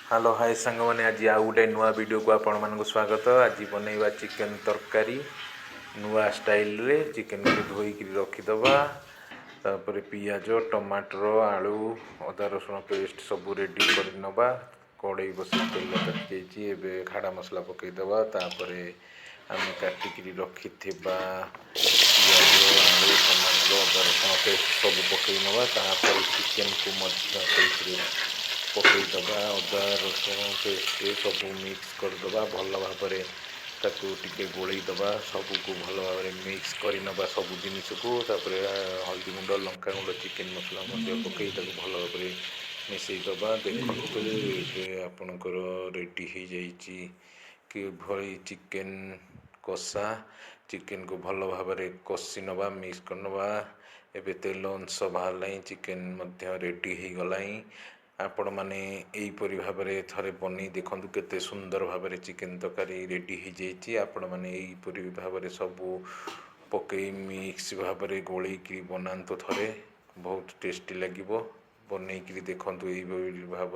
Hello hi सांग मैंने आज आउ गोटे नुआ वीडियो को आपण मानक स्वागत। आज बनैबा चिकेन तरकारी नुआ स्टाइल रे चिकेन को धोईक रखीदबा तापर पियाज टमाटर आलू अदा रसुण पेस्ट सब रेडी कर नबा। कड़ई बस तेल ताती एवं खाड़ा मसला पकईदबा तापर आम काटिक रखी पियाज आलू टमाटर अदा रसुण पेस्ट सब पकई नबा। तापर चिकेन को पकईदबा अदा रसुण पेस्ट सब मिक्स करदबा भल भाव ताकू टिके गोलैदबा सबको भल भाव मिक्स कर नबा सब जिनिस को। तापर हल्दी गुंड लंका गुंड चिकेन मसला पकई भल भाव मिसईदबा। देखो ये आपणकर रेडी हो जाइए कि भली चिकेन कषा चिकेन को भल भाव कषि नबा मिक्स कर नबा। एबे तेल अंश बाहर चिकेन रेडी हो गला। आपण मैंने यहीपरी भाव थे बन देखूँ केते सुंदर भाव चिकेन तरकारी रेडी हो जाइए। आपण मैंने यहीपरी भाव सबू पकई मिक्स भाव गोलैक बनातु थे बहुत टेस्टी लगे बनईक देखूँ यही भाव।